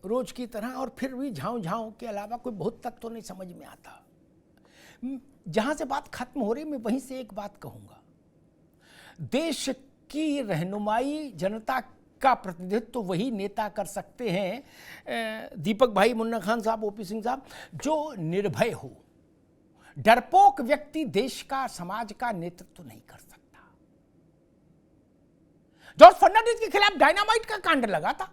रोज की तरह, और फिर भी झाँव झाँव के अलावा कोई बहुत तक तो नहीं समझ में आता। जहां से बात खत्म हो रही, मैं वहीं से एक बात कहूंगा। देश की रहनुमाई, जनता का प्रतिनिधित्व तो वही नेता कर सकते हैं, दीपक भाई, मुन्ना खान साहब, ओपी सिंह साहब, जो निर्भय हो। डरपोक व्यक्ति देश का, समाज का नेतृत्व नहीं कर सकता। जॉर्ज फर्नांडिस के खिलाफ डायनामाइट का कांड लगा था।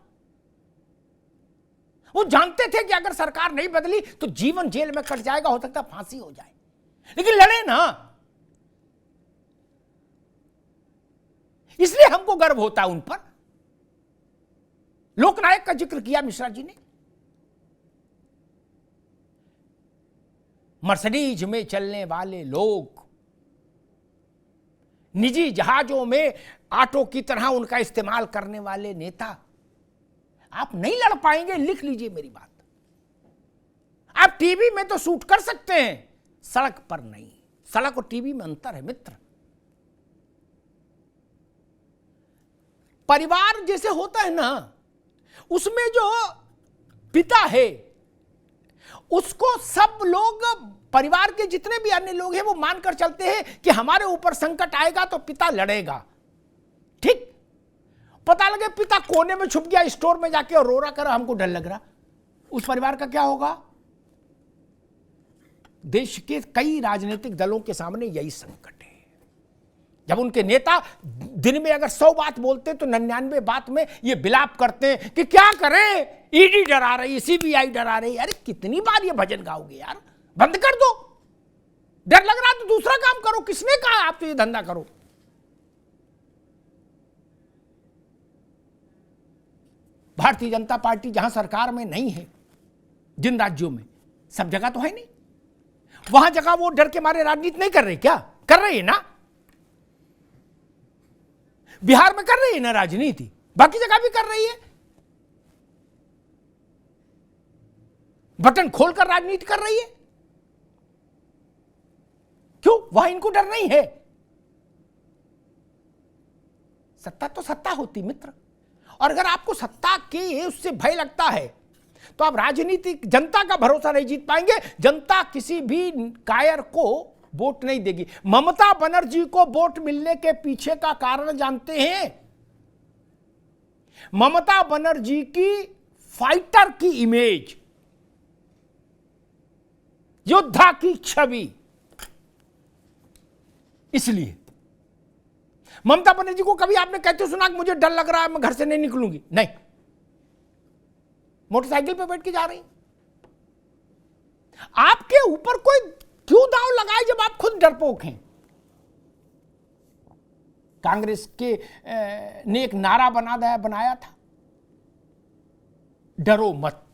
वो जानते थे कि अगर सरकार नहीं बदली तो जीवन जेल में कट जाएगा, हो सकता फांसी हो जाए, लेकिन लड़े ना। इसलिए हमको गर्व होता है उन पर। लोकनायक का जिक्र किया मिश्रा जी ने। मर्सिडीज में चलने वाले लोग, निजी जहाजों में ऑटो की तरह उनका इस्तेमाल करने वाले नेता, आप नहीं लड़ पाएंगे। लिख लीजिए मेरी बात। आप टीवी में तो शूट कर सकते हैं, सड़क पर नहीं। सड़क और टीवी में अंतर है मित्र। परिवार जैसे होता है ना, उसमें जो पिता है उसको सब लोग, परिवार के जितने भी अन्य लोग हैं, वो मानकर चलते हैं कि हमारे ऊपर संकट आएगा तो पिता लड़ेगा। ठीक, पता लगे पिता कोने में छुप गया स्टोर में जाके और रो रहा कर, हमको डर लग रहा, उस परिवार का क्या होगा? देश के कई राजनीतिक दलों के सामने यही संकट है। जब उनके नेता दिन में अगर 100 बात बोलते तो 99 बात में ये बिलाप करते हैं कि क्या करें, ईडी डरा रही है, सीबीआई डरा रही है। अरे कितनी बार ये भजन गाओगे यार? बंद कर दो। डर लग रहा तो दूसरा काम करो। किसने कहा आप तो ये धंधा करो? भारतीय जनता पार्टी जहां सरकार में नहीं है, जिन राज्यों में, सब जगह तो है नहीं, वहां जगह वो डर के मारे राजनीति नहीं कर रहे। क्या कर रही है ना? बिहार में कर रही है ना राजनीति, बाकी जगह भी कर रही है। बटन खोलकर राजनीति कर रही है। क्यों? वहां इनको डर नहीं है। सत्ता तो सत्ता होती मित्र, और अगर आपको सत्ता के उससे भय लगता है तो आप राजनीतिक, जनता का भरोसा नहीं जीत पाएंगे। जनता किसी भी कायर को वोट नहीं देगी। ममता बनर्जी को वोट मिलने के पीछे का कारण जानते हैं? ममता बनर्जी की फाइटर की इमेज, योद्धा की छवि। इसलिए ममता बनर्जी को कभी आपने कहते सुना कि मुझे डर लग रहा है, मैं घर से नहीं निकलूंगी? नहीं, मोटरसाइकिल पे बैठ के जा रही। आपके ऊपर कोई क्यों दांव लगाए जब आप खुद डरपोक हैं? कांग्रेस के ने एक नारा बनाया था, डरो मत।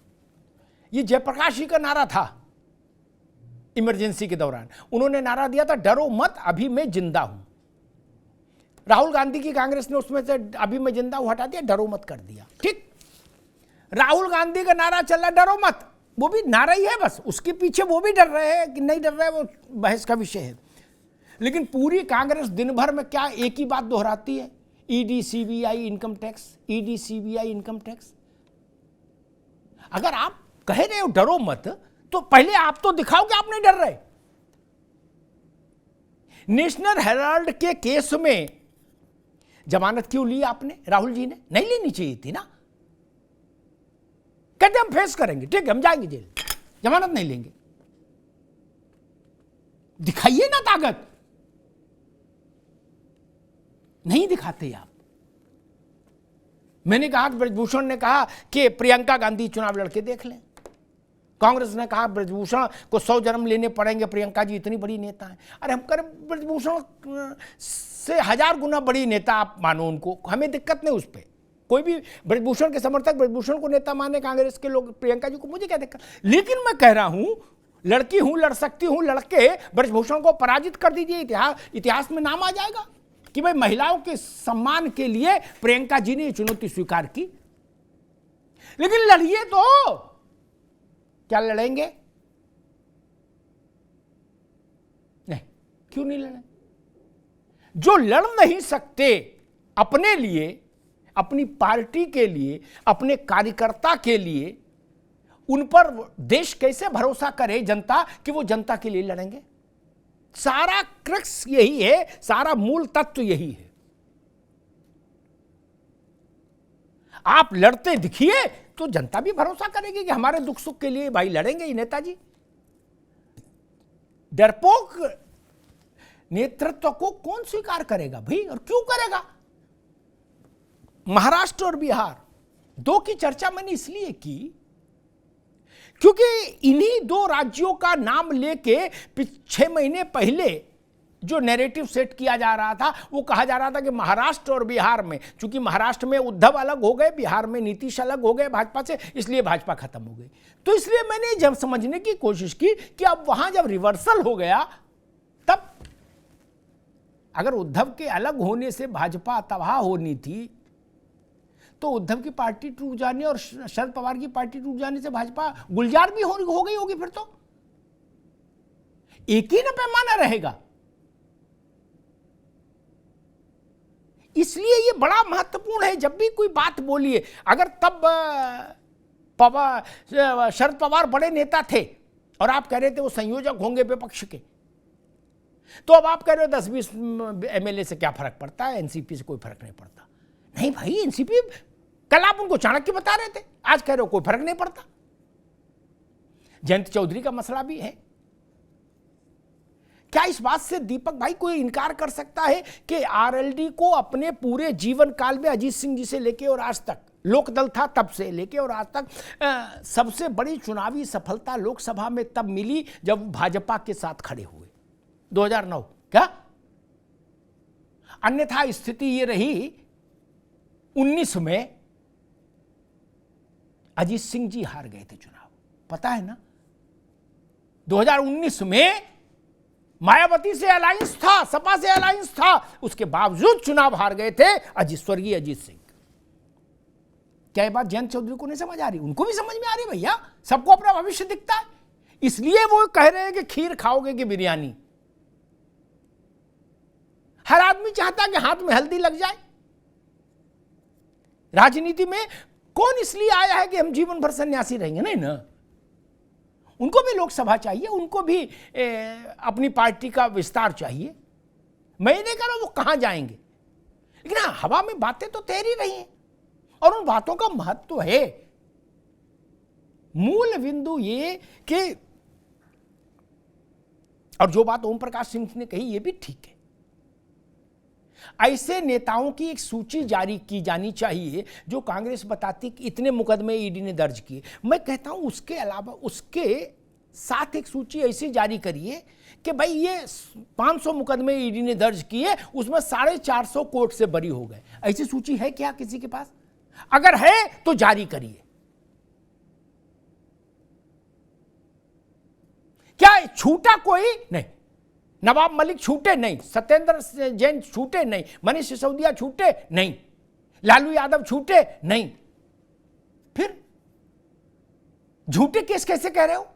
ये जयप्रकाश जी का नारा था। इमरजेंसी के दौरान उन्होंने नारा दिया था, डरो मत अभी मैं जिंदा हूं। राहुल गांधी की कांग्रेस ने उसमें से अभी मैं जिंदा हूं हटा दिया, डरो मत कर दिया। ठीक, राहुल गांधी का नारा चल रहा डरो मत, वो भी नारा ही है बस, उसके पीछे वो भी डर रहे हैं कि नहीं डर रहे, वो बहस का विषय है। लेकिन पूरी कांग्रेस दिन भर में क्या एक ही बात दोहराती है? ED CBI income tax, ED CBI income tax. अगर आप कह रहे हो डरो मत, तो पहले आप तो दिखाओ कि आप नहीं डर रहे। नेशनल हेराल्ड के केस में जमानत क्यों ली आपने? राहुल जी ने नहीं लेनी चाहिए थी ना। कहते हम फेस करेंगे, ठीक है, हम जाएंगे जेल, जमानत नहीं लेंगे। दिखाइए ना ताकत। नहीं दिखाते आप। मैंने कहा कि ब्रजभूषण ने कहा कि प्रियंका गांधी चुनाव लड़के देख लें। कांग्रेस ने कहा ब्रजभूषण को 100 जन्म लेने पड़ेंगे, प्रियंका जी इतनी बड़ी नेता है। अरे हम करें ब्रजभूषण से 1000 गुना बड़ी नेता आप मानो उनको, हमें दिक्कत नहीं उस पर। कोई भी ब्रजभूषण के समर्थक ब्रजभूषण को नेता माने, कांग्रेस के लोग प्रियंका जी को, मुझे क्या दिक्कत। लेकिन मैं कह रहा हूं, लड़की हूं, लड़ सकती हूं, लड़के ब्रजभूषण को पराजित कर दीजिए। इतिहास में नाम आ जाएगा कि भाई महिलाओं के सम्मान के लिए प्रियंका जी ने चुनौती स्वीकार की। लेकिन लड़िए तो, क्या लड़ेंगे? नहीं, क्यों नहीं लड़े? जो लड़ नहीं सकते अपने लिए, अपनी पार्टी के लिए, अपने कार्यकर्ता के लिए, उन पर देश कैसे भरोसा करे जनता कि वो जनता के लिए लड़ेंगे? सारा क्रक्स यही है, सारा मूल तत्व यही है। आप लड़ते दिखिए तो जनता भी भरोसा करेगी कि हमारे दुख सुख के लिए भाई लड़ेंगे ही नेताजी। डरपोक नेतृत्व को कौन स्वीकार करेगा भाई, और क्यों करेगा? महाराष्ट्र और बिहार दो की चर्चा मैंने इसलिए की क्योंकि इन्हीं दो राज्यों का नाम लेके 6 महीने पहले जो नैरेटिव सेट किया जा रहा था, वो कहा जा रहा था कि महाराष्ट्र और बिहार में, चूंकि महाराष्ट्र में उद्धव अलग हो गए, बिहार में नीतीश अलग हो गए भाजपा से, इसलिए भाजपा खत्म हो गई। तो इसलिए मैंने जब समझने की कोशिश की कि अब वहां जब रिवर्सल हो गया, तब अगर उद्धव के अलग होने से भाजपा तबाह होनी थी, तो उद्धव की पार्टी टूट जाने और शरद पवार की पार्टी टूट जाने से भाजपा गुलजार भी हो गई होगी। फिर तो एक ही ना पैमाना रहेगा। इसलिए ये बड़ा महत्वपूर्ण है, जब भी कोई बात बोलिए। अगर तब शरद पवार बड़े नेता थे और आप कह रहे थे वो संयोजक होंगे विपक्ष के, तो अब आप कह रहे हो 10-20 एमएलए से क्या फर्क पड़ता है, एनसीपी से कोई फर्क नहीं पड़ता। नहीं भाई, एनसीपी कल आप उनको चाणक्य बता रहे थे, आज कह रहे हो कोई फर्क नहीं पड़ता। जयंत चौधरी का मसला भी है। क्या इस बात से दीपक भाई कोई इनकार कर सकता है कि आरएलडी को अपने पूरे जीवन काल में अजीत सिंह जी से लेके और आज तक, लोकदल था तब से लेके और आज तक, सबसे बड़ी चुनावी सफलता लोकसभा में तब मिली जब भाजपा के साथ खड़े हुए 2009? क्या अन्यथा स्थिति ये रही 19 में अजीत सिंह जी हार गए थे चुनाव, पता है ना? 2019 में मायावती से अलायंस था, सपा से अलायंस था, उसके बावजूद चुनाव हार गए थे स्वर्गीय अजीत सिंह। क्या ये बात जयंत चौधरी को नहीं समझ आ रही? उनको भी समझ में आ रही भैया, सबको अपना भविष्य दिखता है। इसलिए वो कह रहे हैं कि खीर खाओगे कि बिरयानी। हर आदमी चाहता है कि हाथ में हल्दी लग जाए। राजनीति में कौन इसलिए आया है कि हम जीवन भर सन्यासी रहेंगे? नहीं ना, उनको भी लोकसभा चाहिए, उनको भी अपनी पार्टी का विस्तार चाहिए। मैं नहीं कह रहा हूं वो कहां जाएंगे, लेकिन हाँ, हवा में बातें तो तैर ही रही हैं और उन बातों का महत्व है। मूल बिंदु ये कि, और जो बात ओम प्रकाश सिंह ने कही ये भी ठीक है, ऐसे नेताओं की एक सूची जारी की जानी चाहिए जो कांग्रेस बताती कि इतने मुकदमे ईडी ने दर्ज किए। मैं कहता हूं उसके अलावा उसके साथ एक सूची ऐसी जारी करिए कि भाई ये 500 मुकदमे ईडी ने दर्ज किए, उसमें 450 कोर्ट से बरी हो गए। ऐसी सूची है क्या किसी के पास? अगर है तो जारी करिए। क्या छूटा कोई? नहीं। नवाब मलिक छूटे? नहीं। सत्येंद्र जैन छूटे? नहीं। मनीष सिसोदिया छूटे? नहीं। लालू यादव छूटे? नहीं। फिर झूठे केस कैसे कह रहे हो?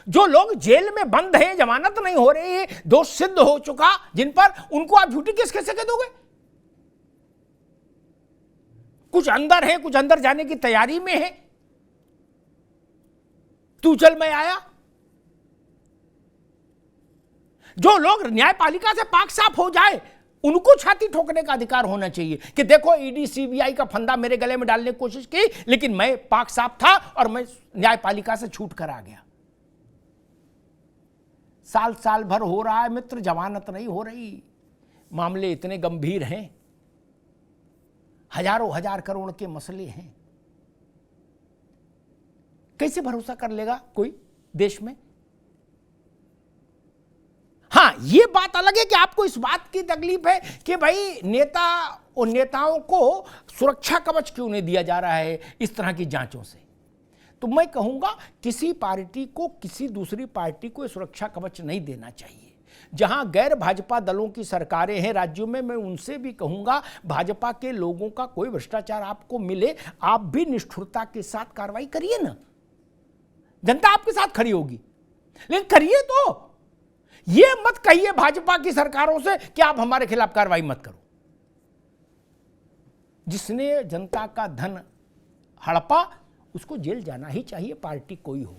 जो लोग जेल में बंद हैं, जमानत नहीं हो रही है, दोष सिद्ध हो चुका जिन पर, उनको आप झूठे केस कैसे कह दोगे? कुछ अंदर है, कुछ अंदर जाने की तैयारी में है, तू चल मैं आया। जो लोग न्यायपालिका से पाक साफ हो जाए, उनको छाती ठोकने का अधिकार होना चाहिए कि देखो ईडी सीबीआई का फंदा मेरे गले में डालने की कोशिश की, लेकिन मैं पाक साफ था और मैं न्यायपालिका से छूट कर आ गया। साल साल भर हो रहा है मित्र, जमानत नहीं हो रही। मामले इतने गंभीर हैं, हजारों हजार करोड़ के मसले हैं, कैसे भरोसा कर लेगा कोई देश में? हाँ, ये बात अलग है कि आपको इस बात की तकलीफ है कि भाई नेता और नेताओं को सुरक्षा कवच क्यों नहीं दिया जा रहा है इस तरह की जांचों से। तो मैं कहूंगा किसी पार्टी को किसी दूसरी पार्टी को सुरक्षा कवच नहीं देना चाहिए। जहां गैर भाजपा दलों की सरकारें हैं राज्यों में, मैं उनसे भी कहूंगा भाजपा के लोगों का कोई भ्रष्टाचार आपको मिले, आप भी निष्ठुरता के साथ कार्रवाई करिए ना। जनता आपके साथ खड़ी होगी, लेकिन करिए तो। ये मत कहिए भाजपा की सरकारों से कि आप हमारे खिलाफ कार्रवाई मत करो। जिसने जनता का धन हड़पा उसको जेल जाना ही चाहिए, पार्टी कोई हो।